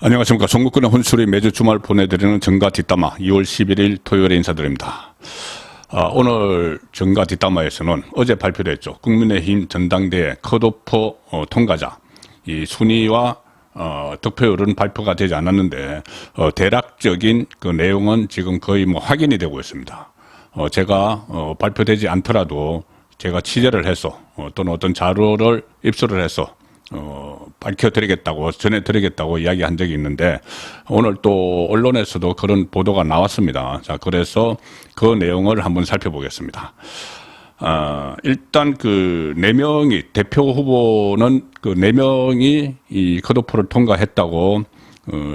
안녕하십니까. 전국권의 혼술이 매주 주말 보내드리는 정가 뒷담화 2월 11일 토요일에 인사드립니다. 오늘 정가 뒷담화에서는 어제 발표됐죠. 국민의힘 전당대회 컷오프 통과자 이 순위와 득표율은 발표가 되지 않았는데 대략적인 그 내용은 지금 거의 확인이 되고 있습니다. 제가 발표되지 않더라도 제가 취재를 해서 또는 어떤 자료를 입수를 해서 밝혀드리겠다고, 전해드리겠다고 이야기한 적이 있는데, 오늘 또 언론에서도 그런 보도가 나왔습니다. 자, 그래서 그 내용을 한번 살펴보겠습니다. 일단 그 4명이, 대표 후보는 그 4명이 이 컷오프를 통과했다고,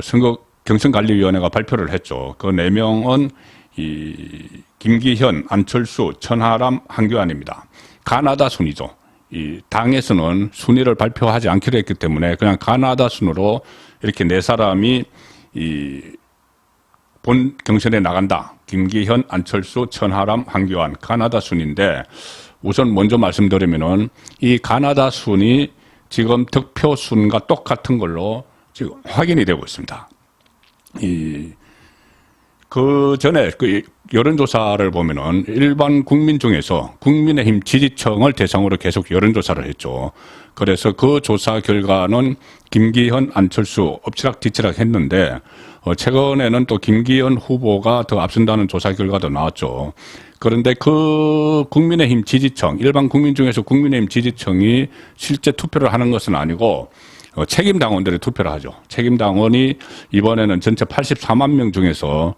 선거 경선관리위원회가 발표를 했죠. 그 4명은 이 김기현, 안철수, 천하람, 한교안입니다. 가나다 순이죠. 이 당에서는 순위를 발표하지 않기로 했기 때문에 그냥 가나다 순으로 이렇게 4사람이 이 본 경선에 나간다. 김기현, 안철수, 천하람, 한교안 가나다 순인데 우선 먼저 말씀드리면은 이 가나다 순이 지금 득표 순과 똑같은 걸로 지금 확인이 되고 있습니다. 그 전에 그 여론조사를 보면은 일반 국민 중에서 국민의힘 지지층을 대상으로 계속 여론조사를 했죠. 그래서 그 조사 결과는 김기현, 안철수 엎치락뒤치락 했는데 최근에는 또 김기현 후보가 더 앞선다는 조사 결과도 나왔죠. 그런데 그 국민의힘 지지층, 일반 국민 중에서 국민의힘 지지층이 실제 투표를 하는 것은 아니고 책임 당원들이 투표를 하죠. 책임 당원이 이번에는 전체 84만 명 중에서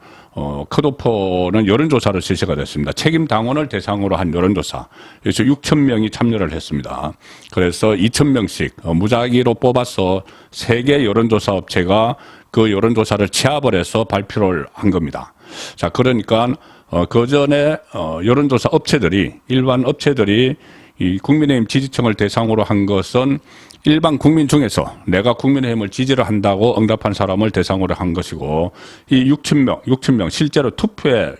컷오프는 여론조사를 실시가 됐습니다. 책임 당원을 대상으로 한 여론조사. 그래서 6천 명이 참여를 했습니다. 그래서 2천 명씩 무작위로 뽑아서 3개 여론조사 업체가 그 여론조사를 취합을 해서 발표를 한 겁니다. 자, 그러니까 그 전에 여론조사 업체들이, 일반 업체들이 이 국민의힘 지지층을 대상으로 한 것은 일반 국민 중에서 내가 국민의힘을 지지를 한다고 응답한 사람을 대상으로 한 것이고, 이 6천 명 실제로 투표에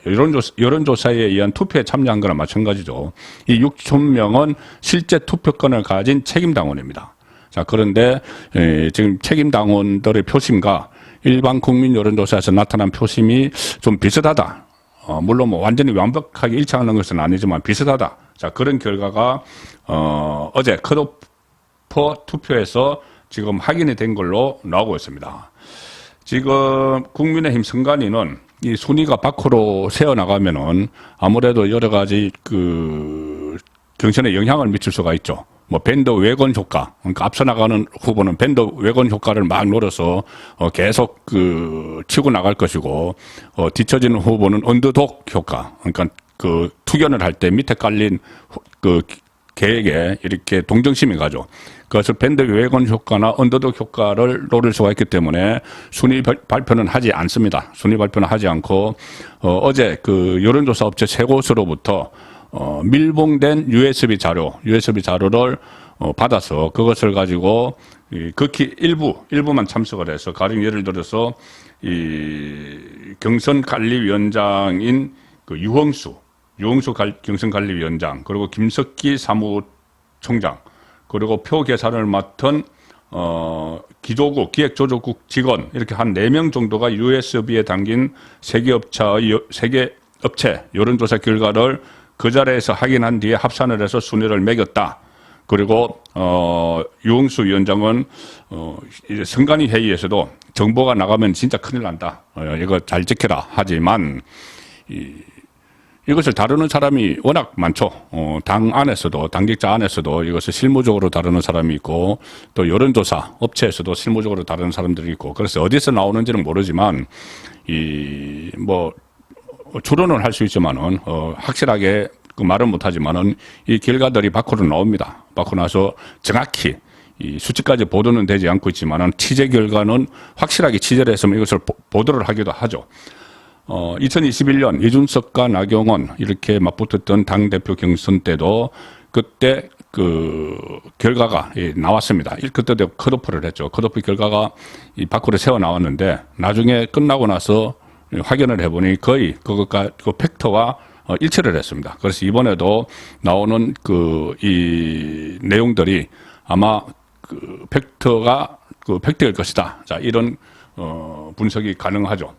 여론조사에 의한 투표에 참여한 거나 마찬가지죠. 이 6천 명은 실제 투표권을 가진 책임 당원입니다. 자, 그런데 지금 책임 당원들의 표심과 일반 국민 여론조사에서 나타난 표심이 좀 비슷하다. 물론 완전히 완벽하게 일치하는 것은 아니지만 비슷하다. 자, 그런 결과가 어제 컷오프 투표에서 지금 확인이 된 걸로 나오고 있습니다. 지금 국민의힘 선관위는 이 순위가 밖으로 새어나가면은 아무래도 여러 가지 그 경선에 영향을 미칠 수가 있죠. 밴더 웨건 효과. 그러니까 앞서 나가는 후보는 밴더 웨건 효과를 막 노려서 계속 치고 나갈 것이고, 뒤처지는 후보는 언더독 효과. 그러니까 투견을 할 때 밑에 깔린 계획에 이렇게 동정심이 가죠. 그것을 밴드 웨건 효과나 언더독 효과를 노릴 수가 있기 때문에 순위 발표는 하지 않습니다. 순위 발표는 하지 않고, 어제 여론조사 업체 3곳으로부터 밀봉된 USB 자료를 받아서 그것을 가지고 극히 일부만 참석을 해서, 가령 예를 들어서 이 경선관리위원장인 유흥수 경선관리위원장, 그리고 김석기 사무총장, 그리고 표 계산을 맡은 기조국 기획조정국 직원, 이렇게 한 4명 정도가 USB에 담긴 세계 업체 여론조사 결과를 그 자리에서 확인한 뒤에 합산을 해서 순위를 매겼다. 그리고 유흥수 위원장은 선관위 회의에서도 정보가 나가면 진짜 큰일 난다. 이거 잘 지켜라. 하지만 이것을 다루는 사람이 워낙 많죠. 당 안에서도, 당직자 안에서도 이것을 실무적으로 다루는 사람이 있고, 또 여론조사 업체에서도 실무적으로 다루는 사람들이 있고, 그래서 어디서 나오는지는 모르지만 추론은 할 수 있지만은 확실하게 말은 못하지만은 이 결과들이 밖으로 나옵니다. 밖으로 나서 정확히 이 수치까지 보도는 되지 않고 있지만은 취재 결과는 확실하게 취재를 했으면 이것을 보도를 하기도 하죠. 2021년 이준석과 나경원 이렇게 맞붙었던 당대표 경선 때도 그때 결과가 나왔습니다. 그때도 컷오프를 했죠. 컷오프 결과가 밖으로 새어 나왔는데 나중에 끝나고 나서 확인을 해보니 거의 그 팩트와 일치를 했습니다. 그래서 이번에도 나오는 이 내용들이 아마 팩트일 것이다. 자, 이런 분석이 가능하죠.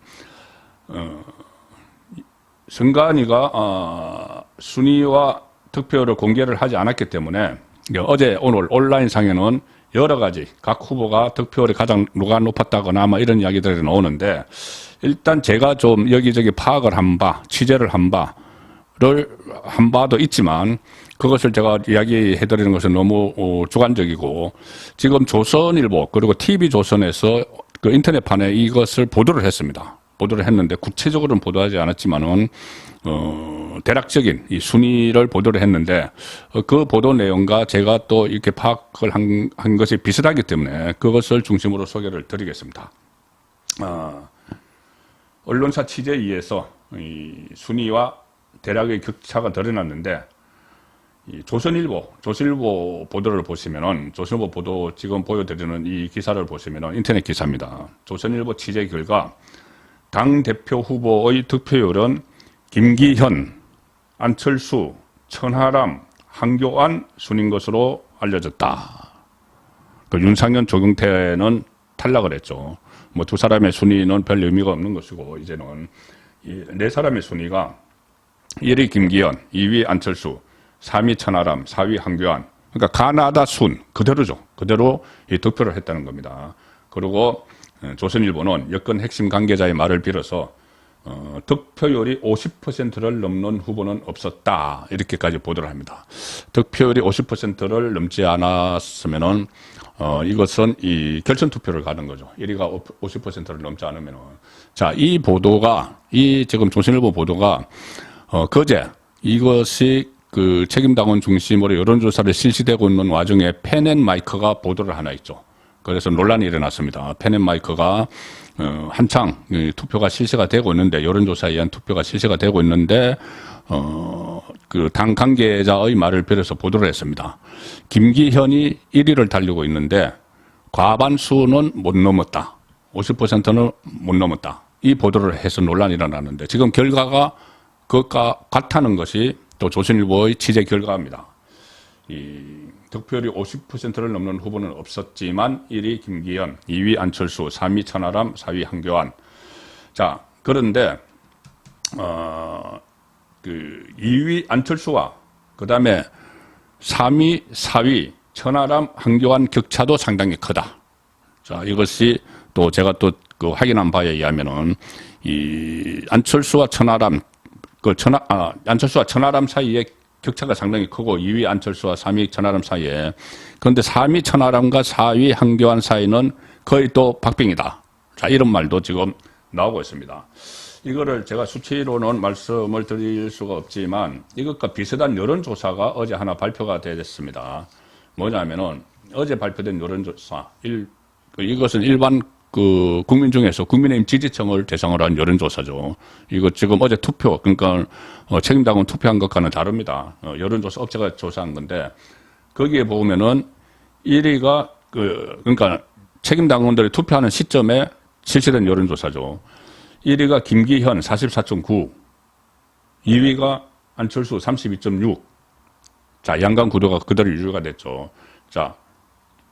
선관위가 순위와 득표율을 공개를 하지 않았기 때문에 어제 오늘 온라인상에는 여러 가지 각 후보가 득표율이 가장 누가 높았다거나 뭐 이런 이야기들이 나오는데, 일단 제가 좀 여기저기 파악을 한 바, 취재를 한 바도 있지만 그것을 제가 이야기해드리는 것은 너무 주관적이고, 지금 조선일보 그리고 TV조선에서 그 인터넷판에 이것을 보도를 했습니다. 보도를 했는데 구체적으로는 보도하지 않았지만은 대략적인 이 순위를 보도를 했는데, 그 보도 내용과 제가 또 이렇게 파악을 한 것이 비슷하기 때문에 그것을 중심으로 소개를 드리겠습니다. 언론사 취재에 의해서 이 순위와 대략의 격차가 드러났는데, 이 조선일보 보도를 보시면은, 조선일보 보도 지금 보여드리는 이 기사를 보시면은 인터넷 기사입니다. 조선일보 취재 결과 당대표 후보의 득표율은 김기현, 안철수, 천하람, 한교안 순인 것으로 알려졌다. 그 윤상현, 조경태는 탈락을 했죠. 뭐 두 사람의 순위는 별 의미가 없는 것이고, 이제는 이 네 사람의 순위가 1위 김기현, 2위 안철수, 3위 천하람, 4위 한교안. 그러니까 가나다 순 그대로죠. 그대로 이 득표를 했다는 겁니다. 그리고 조선일보는 여권 핵심 관계자의 말을 빌어서 득표율이 50%를 넘는 후보는 없었다, 이렇게까지 보도를 합니다. 득표율이 50%를 넘지 않았으면은 이것은 이 결선 투표를 가는 거죠. 1위가 50%를 넘지 않으면은. 자, 이 보도가, 이 지금 조선일보 보도가 그제 이것이 그 책임당원 중심으로 여론조사를 실시되고 있는 와중에 펜앤마이크가 보도를 하나 있죠. 그래서 논란이 일어났습니다. 펜앤마이크가 한창 투표가 실시가 되고 있는데, 여론조사에 의한 투표가 실시가 되고 있는데 그 당 관계자의 말을 빌어서 보도를 했습니다. 김기현이 1위를 달리고 있는데 과반수는 못 넘었다. 50%는 못 넘었다. 이 보도를 해서 논란이 일어났는데, 지금 결과가 그것과 같다는 것이 또 조선일보의 취재 결과입니다. 이 득표율이 50%를 넘는 후보는 없었지만 1위 김기현, 2위 안철수, 3위 천하람, 4위 한교안. 자, 그런데 그 2위 안철수와 그다음에 3위, 4위 천하람, 한교안 격차도 상당히 크다. 자, 이것이 또 제가 또 그 확인한 바에 의하면은 이 안철수와 천하람 안철수와 천하람 사이에 격차가 상당히 크고, 2위 안철수와 3위 천하람 사이에. 그런데 3위 천하람과 4위 한교안 사이는 거의 또 박빙이다. 자, 이런 말도 지금 나오고 있습니다. 이거를 제가 수치로는 말씀을 드릴 수가 없지만 이것과 비슷한 여론조사가 어제 하나 발표가 됐습니다. 뭐냐면은 어제 발표된 여론조사, 이것은 일반 그 국민 중에서 국민의힘 지지층을 대상으로 한 여론조사죠. 이거 지금 어제 투표, 그러니까 책임당원 투표한 것과는 다릅니다. 여론조사 업체가 조사한 건데, 거기에 보면은 1위가 그러니까 책임당원들이 투표하는 시점에 실시된 여론조사죠. 1위가 김기현 44.9, 2위가 안철수 32.6. 자, 양강 구도가 그대로 유지가 됐죠. 자,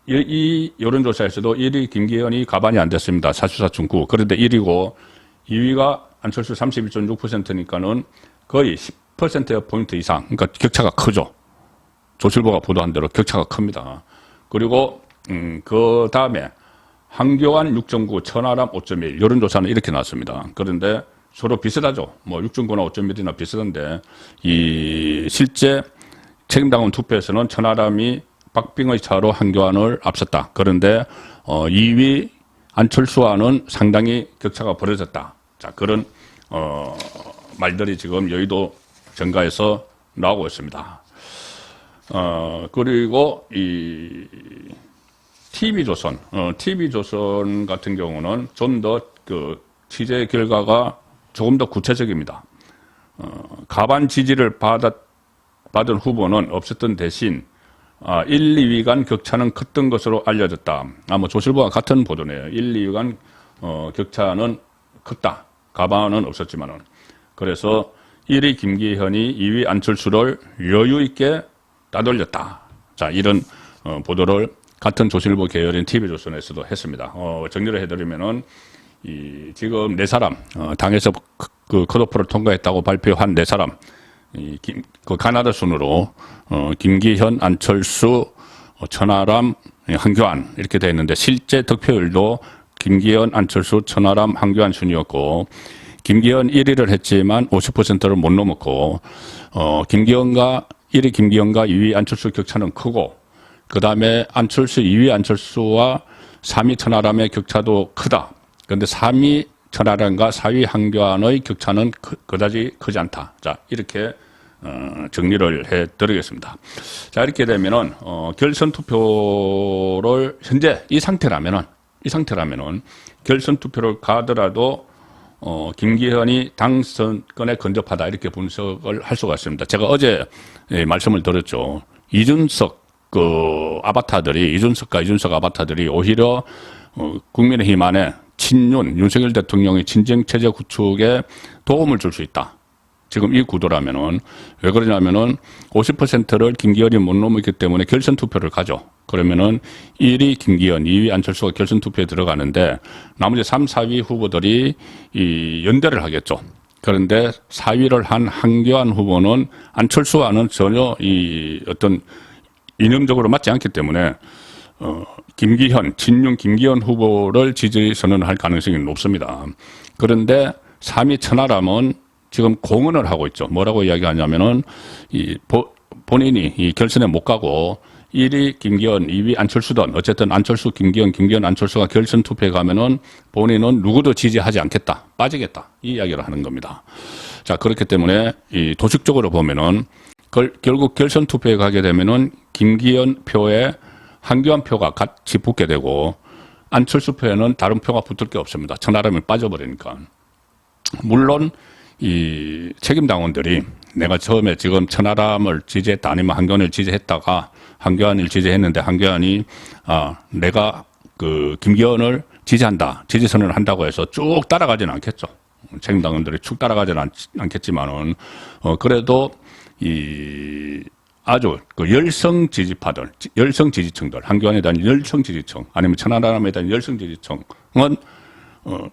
이 여론조사에서도 1위 김기현이 가반이 안 됐습니다. 44.9. 그런데 1위고 2위가 안철수 32.6%니까는 거의 10%포인트 이상. 그러니까 격차가 크죠. 조선일보가 보도한 대로 격차가 큽니다. 그리고 그 다음에 한교안 6.9, 천하람 5.1. 여론조사는 이렇게 나왔습니다. 그런데 서로 비슷하죠. 뭐 6.9나 5.1이나 비슷한데, 이 실제 책임당원 투표에서는 천하람이 박빙의 차로 한교안을 앞섰다. 그런데 2위 안철수와는 상당히 격차가 벌어졌다. 자, 그런 말들이 지금 여의도 정가에서 나오고 있습니다. 그리고 이 TV조선, TV조선 같은 경우는 좀 더 그 취재 결과가 조금 더 구체적입니다. 가반 지지를 받은 후보는 없었던 대신 1, 2위 간 격차는 컸던 것으로 알려졌다. 뭐 조선일보와 같은 보도네요. 1, 2위 간 격차는 컸다. 가반은 없었지만은. 그래서 1위 김기현이 2위 안철수를 여유 있게 따돌렸다. 자, 이런 보도를 같은 조선일보 계열인 TV조선에서도 했습니다. 정리를 해드리면은 지금 네 사람, 당에서 그 컷오프를 통과했다고 발표한 네 사람, 그 가나다 순으로, 김기현, 안철수, 천하람, 황교안 이렇게 돼 있는데 실제 득표율도 김기현, 안철수, 천하람, 황교안 순이었고, 김기현 1위를 했지만 50%를 못 넘었고, 김기현과 1위 김기현과 2위 안철수 격차는 크고, 그 다음에 안철수 2위 안철수와 3위 천하람의 격차도 크다. 그런데 3위 천하람과 4위 황교안의 격차는 그다지 크지 않다. 자, 이렇게 정리를 해드리겠습니다. 자, 이렇게 되면은 결선 투표를 현재 이 상태라면은 결선 투표를 가더라도 김기현이 당선권에 근접하다 이렇게 분석을 할 수가 있습니다. 제가 어제 말씀을 드렸죠. 이준석 이준석과 이준석 아바타들이 오히려 국민의힘 안에 윤석열 대통령의 친정 체제 구축에 도움을 줄 수 있다. 지금 이 구도라면은 왜 그러냐면은 50%를 김기현이 못 넘었기 때문에 결선 투표를 가죠. 그러면은 1위 김기현, 2위 안철수가 결선 투표에 들어가는데 나머지 3, 4위 후보들이 연대를 하겠죠. 그런데 4위를 한 황교안 후보는 안철수와는 전혀 어떤 이념적으로 맞지 않기 때문에 친윤 김기현 후보를 지지 선언할 가능성이 높습니다. 그런데 3위 천하람은 지금 공언을 하고 있죠. 뭐라고 이야기하냐면은 본인이 이 결선에 못 가고 1위 김기현, 2위 안철수든 어쨌든 안철수, 김기현, 안철수가 결선 투표에 가면은 본인은 누구도 지지하지 않겠다, 빠지겠다 이 이야기를 하는 겁니다. 자, 그렇기 때문에 도식적으로 보면은 결국 결선 투표에 가게 되면은 김기현 표에 황교안 표가 같이 붙게 되고 안철수 표에는 다른 표가 붙을 게 없습니다. 천하람이 빠져버리니까. 물론 이 책임당원들이 내가 처음에 지금 천하람을 지지했다 아니면 황교안을 지지했다가 황교안을 지지했는데 황교안이 내가 그 김기현을 지지한다, 지지선언을 한다고 해서 쭉 따라가지는 않겠죠. 책임당원들이 쭉 따라가지는 않겠지만은 그래도 아주 그 열성 지지파들, 열성 지지층들, 황교안에 대한 열성 지지층, 아니면 천하람에 대한 열성 지지층은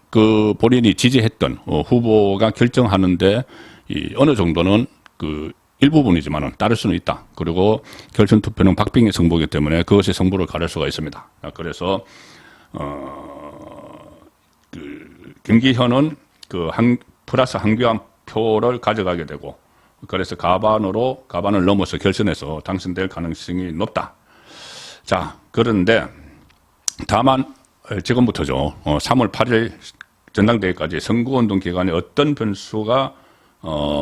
그 본인이 지지했던 후보가 결정하는데 어느 정도는 그 일부분이지만은 따를 수는 있다. 그리고 결선 투표는 박빙의 승부이기 때문에 그것이 승부를 가릴 수가 있습니다. 그래서 김기현은 플러스 황교안 표를 가져가게 되고. 그래서 가반을 넘어서 결선에서 당선될 가능성이 높다. 자, 그런데 다만 지금부터죠. 3월 8일 전당대회까지 선거운동 기간에 어떤 변수가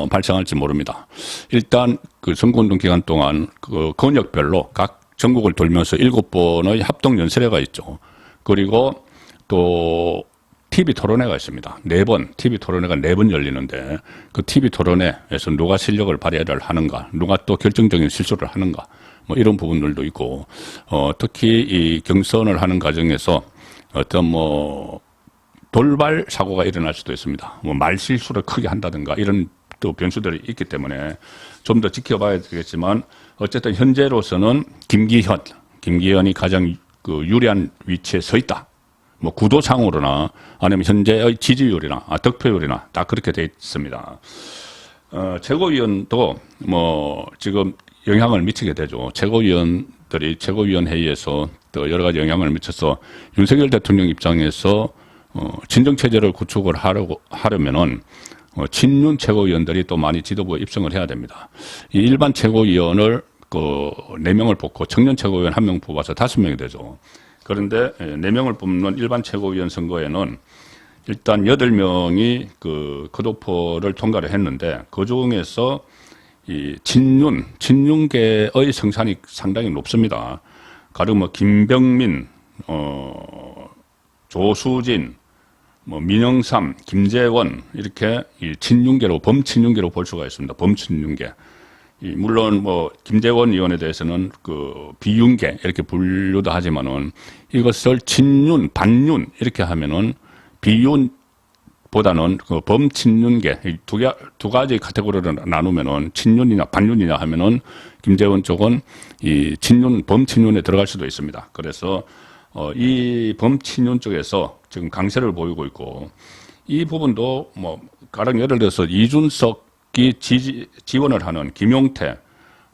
발생할지 모릅니다. 일단 그 선거운동 기간 동안 그 권역별로 각 전국을 돌면서 7번의 합동 연설회가 있죠. 그리고 또 TV 토론회가 있습니다. TV 토론회가 4번 열리는데 그 TV 토론회에서 누가 실력을 발휘를 하는가, 누가 또 결정적인 실수를 하는가, 뭐 이런 부분들도 있고, 특히 이 경선을 하는 과정에서 어떤 돌발 사고가 일어날 수도 있습니다. 말 실수를 크게 한다든가 이런 또 변수들이 있기 때문에 좀 더 지켜봐야 되겠지만 어쨌든 현재로서는 김기현이 가장 그 유리한 위치에 서 있다. 구도상으로나 아니면 현재의 지지율이나 득표율이나 다 그렇게 돼 있습니다. 최고위원도 지금 영향을 미치게 되죠. 최고위원들이 최고위원회의에서 또 여러 가지 영향을 미쳐서 윤석열 대통령 입장에서 친정체제를 구축을 하려면은 친윤 최고위원들이 또 많이 지도부에 입성을 해야 됩니다. 이 일반 최고위원을 4명을 뽑고 청년 최고위원 1명 뽑아서 5명이 되죠. 그런데 4명을 뽑는 일반 최고위원 선거에는 일단 8명이 그 컷오프를 통과를 했는데 그 중에서 이 친윤계의 성산이 상당히 높습니다. 가령 김병민, 조수진, 민영삼, 김재원 이렇게 이 범친윤계로 볼 수가 있습니다. 범친윤계. 물론 김재원 의원에 대해서는 그 비윤계 이렇게 분류도 하지만은 이것을 친윤, 반윤 이렇게 하면은 비윤보다는 그 범친윤계 두 가지 카테고리를 나누면은 친윤이냐 반윤이냐 하면은 김재원 쪽은 이 범친윤에 들어갈 수도 있습니다. 그래서 이 범친윤 쪽에서 지금 강세를 보이고 있고, 이 부분도 뭐 가령 예를 들어서 이준석이 지원을 하는 김용태,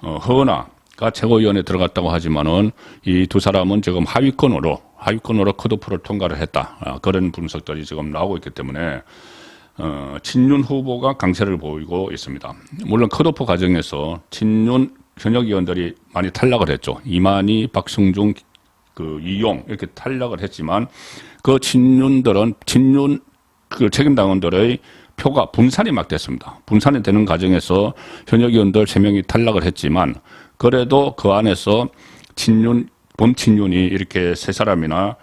허은하가 최고위원회에 들어갔다고 하지만은 이 두 사람은 지금 하위권으로 컷오프를 통과를 했다. 그런 분석들이 지금 나오고 있기 때문에 친윤 후보가 강세를 보이고 있습니다. 물론 컷오프 과정에서 친윤 현역 의원들이 많이 탈락을 했죠. 이만희, 박승중, 이용 이렇게 탈락을 했지만 그 친윤 책임당원들의 표가 분산이 막 됐습니다. 분산이 되는 과정에서 현역 의원들 3명이 탈락을 했지만 그래도 그 안에서 범친윤이 이렇게 3사람이나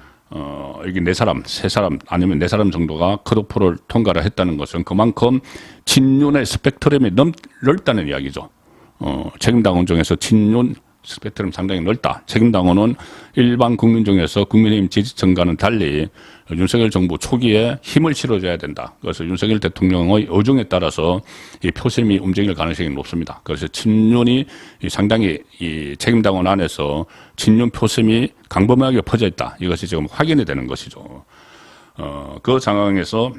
여기 3사람 아니면 4사람 정도가 컷오프를 통과를 했다는 것은 그만큼 친윤의 스펙트럼이 넓다는 이야기죠. 책임당원 중에서 친윤 스펙트럼 상당히 넓다. 책임당원은 일반 국민 중에서 국민의힘 지지층과는 달리 윤석열 정부 초기에 힘을 실어줘야 된다. 그래서 윤석열 대통령의 의중에 따라서 이 표심이 움직일 가능성이 높습니다. 그래서 친윤이 상당히 이 책임당원 안에서 친윤 표심이 강범하게 퍼져 있다. 이것이 지금 확인이 되는 것이죠. 그 상황에서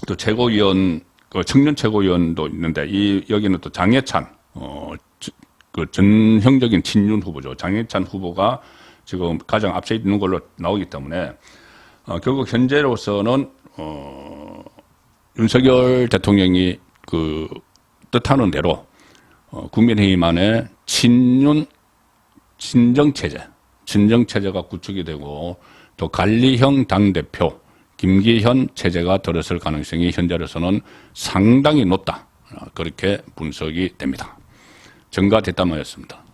또 최고위원, 청년 최고위원도 있는데 여기는 또 장해찬, 전형적인 친윤 후보죠. 장해찬 후보가 지금 가장 앞서 있는 걸로 나오기 때문에 결국 현재로서는 윤석열 대통령이 뜻하는 대로 국민의힘 안에 친정체제가 구축이 되고 또 관리형 당대표 김기현 체제가 들어설 가능성이 현재로서는 상당히 높다. 그렇게 분석이 됩니다. 정가 대담화였습니다.